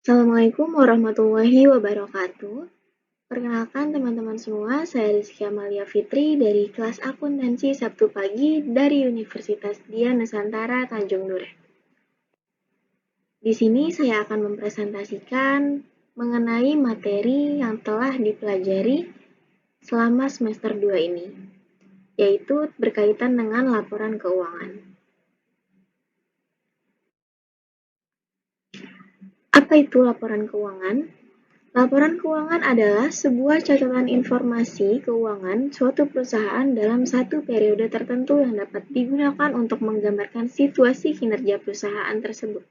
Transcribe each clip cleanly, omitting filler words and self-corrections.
Assalamualaikum warahmatullahi wabarakatuh. Perkenalkan teman-teman semua, saya Rizky Amalia Fitri dari kelas akuntansi Sabtu pagi dari Universitas Dian Nusantara Tanjung Duren. Di sini saya akan mempresentasikan mengenai materi yang telah dipelajari selama semester 2 ini, yaitu berkaitan dengan laporan keuangan. Apa itu laporan keuangan? Laporan keuangan adalah sebuah catatan informasi keuangan suatu perusahaan dalam satu periode tertentu yang dapat digunakan untuk menggambarkan situasi kinerja perusahaan tersebut.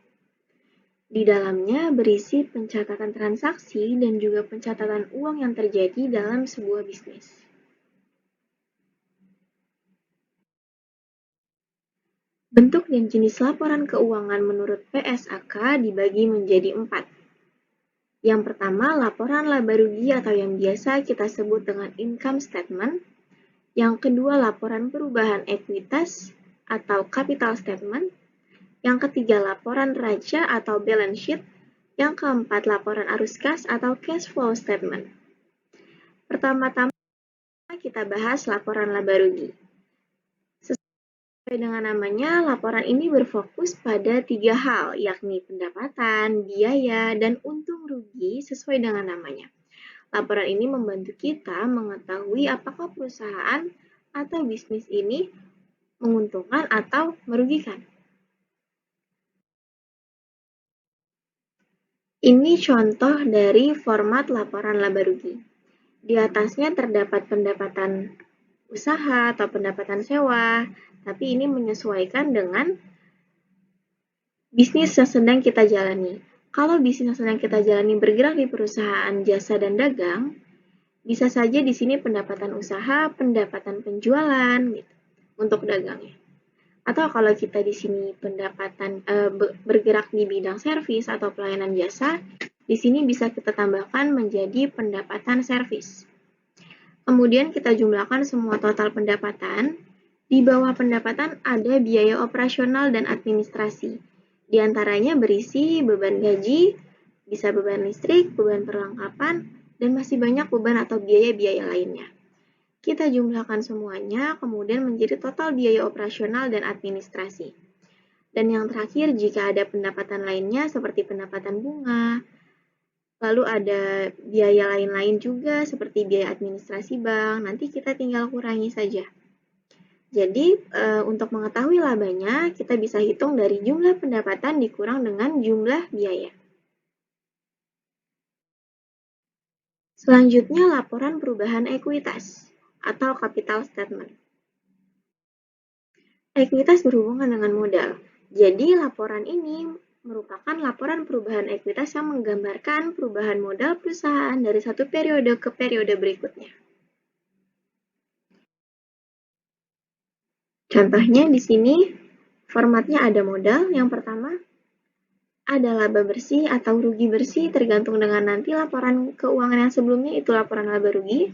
Di dalamnya berisi pencatatan transaksi dan juga pencatatan uang yang terjadi dalam sebuah bisnis. Bentuk dan jenis laporan keuangan menurut PSAK dibagi menjadi 4. Yang pertama, laporan laba rugi atau yang biasa kita sebut dengan income statement. Yang kedua, laporan perubahan ekuitas atau capital statement. Yang ketiga, laporan raja atau balance sheet. Yang keempat, laporan arus kas atau cash flow statement. Pertama-tama kita bahas laporan laba rugi. Sesuai dengan namanya, laporan ini berfokus pada 3 hal, yakni pendapatan, biaya, dan untung rugi sesuai dengan namanya. Laporan ini membantu kita mengetahui apakah perusahaan atau bisnis ini menguntungkan atau merugikan. Ini contoh dari format laporan laba rugi. Di atasnya terdapat pendapatan usaha atau pendapatan sewa, tapi ini menyesuaikan dengan bisnis yang sedang kita jalani. Kalau bisnis yang sedang kita jalani bergerak di perusahaan jasa dan dagang, bisa saja di sini pendapatan usaha, pendapatan penjualan gitu, untuk dagangnya. Atau kalau kita di sini bergerak di bidang servis atau pelayanan jasa, di sini bisa kita tambahkan menjadi pendapatan servis. Kemudian kita jumlahkan semua total pendapatan. Di bawah pendapatan ada biaya operasional dan administrasi. Di antaranya berisi beban gaji, bisa beban listrik, beban perlengkapan, dan masih banyak beban atau biaya-biaya lainnya. Kita jumlahkan semuanya, kemudian menjadi total biaya operasional dan administrasi. Dan yang terakhir, jika ada pendapatan lainnya seperti pendapatan bunga, lalu ada biaya lain-lain juga seperti biaya administrasi bank, nanti kita tinggal kurangi saja. Jadi, untuk mengetahui labanya, kita bisa hitung dari jumlah pendapatan dikurang dengan jumlah biaya. Selanjutnya, laporan perubahan ekuitas atau capital statement. Ekuitas berhubungan dengan modal. Jadi, laporan ini merupakan laporan perubahan ekuitas yang menggambarkan perubahan modal perusahaan dari satu periode ke periode berikutnya. Contohnya di sini, formatnya ada modal. Yang pertama, ada laba bersih atau rugi bersih tergantung dengan nanti laporan keuangan yang sebelumnya itu laporan laba rugi.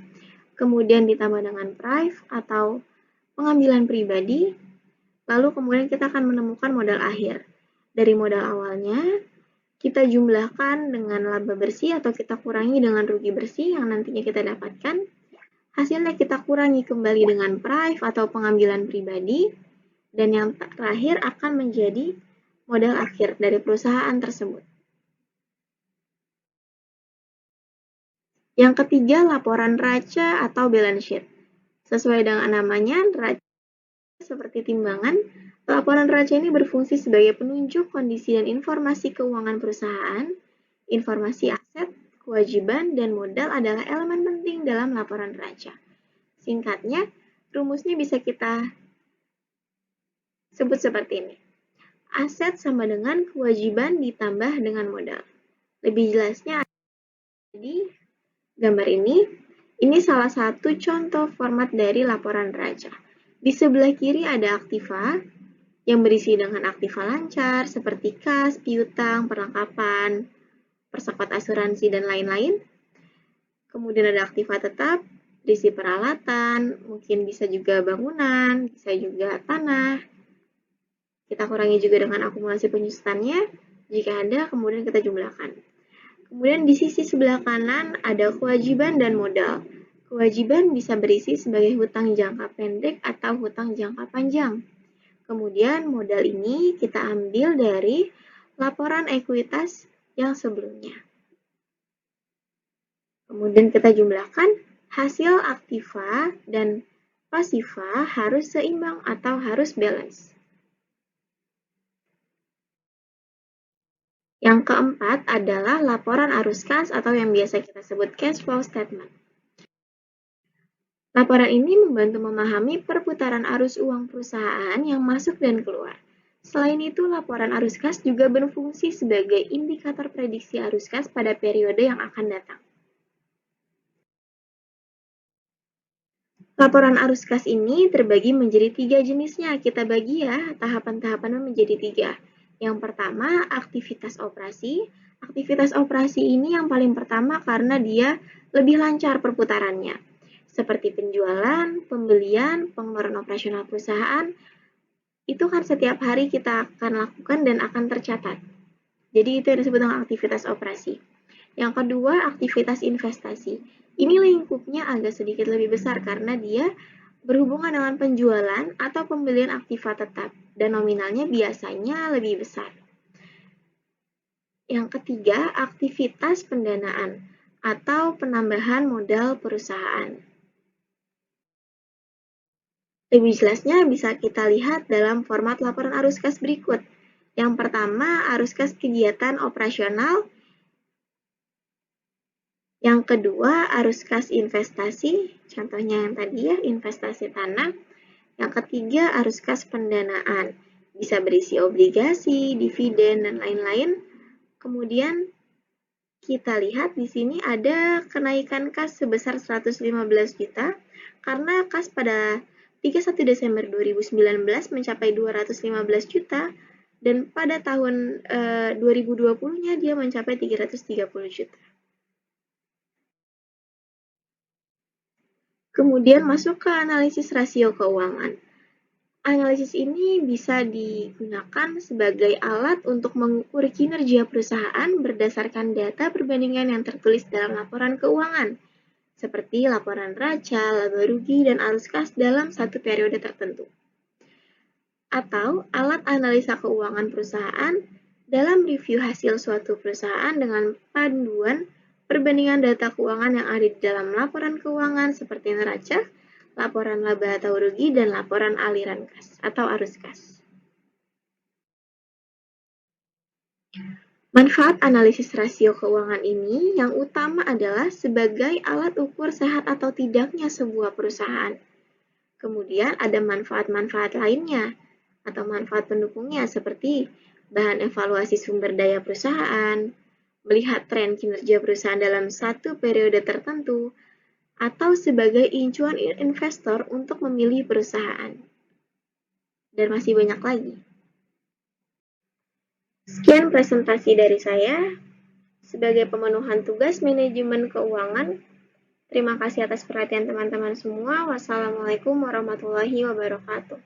Kemudian ditambah dengan price atau pengambilan pribadi. Lalu kemudian kita akan menemukan modal akhir. Dari modal awalnya, kita jumlahkan dengan laba bersih atau kita kurangi dengan rugi bersih yang nantinya kita dapatkan. Hasilnya kita kurangi kembali dengan price atau pengambilan pribadi. Dan yang terakhir akan menjadi modal akhir dari perusahaan tersebut. Yang ketiga, laporan raca atau balance sheet. Sesuai dengan namanya, raca seperti timbangan. Laporan raca ini berfungsi sebagai penunjuk kondisi dan informasi keuangan perusahaan. Informasi aset, kewajiban, dan modal adalah elemen penting dalam laporan raca. Singkatnya, rumusnya bisa kita sebut seperti ini. Aset sama dengan kewajiban ditambah dengan modal. Lebih jelasnya di gambar ini salah satu contoh format dari laporan raca. Di sebelah kiri ada aktiva yang berisi dengan aktiva lancar seperti kas, piutang, perlengkapan, persekot asuransi, dan lain-lain. Kemudian ada aktiva tetap, berisi peralatan, mungkin bisa juga bangunan, bisa juga tanah. Kita kurangi juga dengan akumulasi penyusutannya. Jika ada, kemudian kita jumlahkan. Kemudian di sisi sebelah kanan ada kewajiban dan modal. Kewajiban bisa berisi sebagai hutang jangka pendek atau hutang jangka panjang. Kemudian modal ini kita ambil dari laporan ekuitas yang sebelumnya. Kemudian kita jumlahkan hasil aktiva dan pasiva harus seimbang atau harus balance. Yang keempat adalah laporan arus kas atau yang biasa kita sebut cash flow statement. Laporan ini membantu memahami perputaran arus uang perusahaan yang masuk dan keluar. Selain itu, laporan arus kas juga berfungsi sebagai indikator prediksi arus kas pada periode yang akan datang. Laporan arus kas ini terbagi menjadi 3 jenisnya. Kita bagi ya, tahapan-tahapannya menjadi 3. Yang pertama, aktivitas operasi. Aktivitas operasi ini yang paling pertama karena dia lebih lancar perputarannya. Seperti penjualan, pembelian, pengeluaran operasional perusahaan, itu kan setiap hari kita akan lakukan dan akan tercatat. Jadi itu yang disebut dengan aktivitas operasi. Yang kedua, aktivitas investasi. Ini lingkupnya agak sedikit lebih besar karena dia berhubungan dengan penjualan atau pembelian aktiva tetap dan nominalnya biasanya lebih besar. Yang ketiga, aktivitas pendanaan atau penambahan modal perusahaan. Lebih jelasnya bisa kita lihat dalam format laporan arus kas berikut. Yang pertama, arus kas kegiatan operasional. Yang kedua, arus kas investasi, contohnya yang tadi ya, investasi tanah. Yang ketiga, arus kas pendanaan, bisa berisi obligasi, dividen, dan lain-lain. Kemudian kita lihat di sini ada kenaikan kas sebesar 115 juta, karena kas pada 31 Desember 2019 mencapai 215 juta, dan pada tahun 2020-nya dia mencapai 330 juta. Kemudian masuk ke analisis rasio keuangan. Analisis ini bisa digunakan sebagai alat untuk mengukur kinerja perusahaan berdasarkan data perbandingan yang tertulis dalam laporan keuangan, seperti laporan neraca, laba rugi, dan arus kas dalam satu periode tertentu. Atau alat analisa keuangan perusahaan dalam review hasil suatu perusahaan dengan panduan perbandingan data keuangan yang ada di dalam laporan keuangan seperti neraca, laporan laba atau rugi, dan laporan aliran kas atau arus kas. Manfaat analisis rasio keuangan ini yang utama adalah sebagai alat ukur sehat atau tidaknya sebuah perusahaan. Kemudian ada manfaat-manfaat lainnya atau manfaat pendukungnya seperti bahan evaluasi sumber daya perusahaan, melihat tren kinerja perusahaan dalam satu periode tertentu, atau sebagai incuan investor untuk memilih perusahaan. Dan masih banyak lagi. Sekian presentasi dari saya. Sebagai pemenuhan tugas manajemen keuangan, terima kasih atas perhatian teman-teman semua. Wassalamualaikum warahmatullahi wabarakatuh.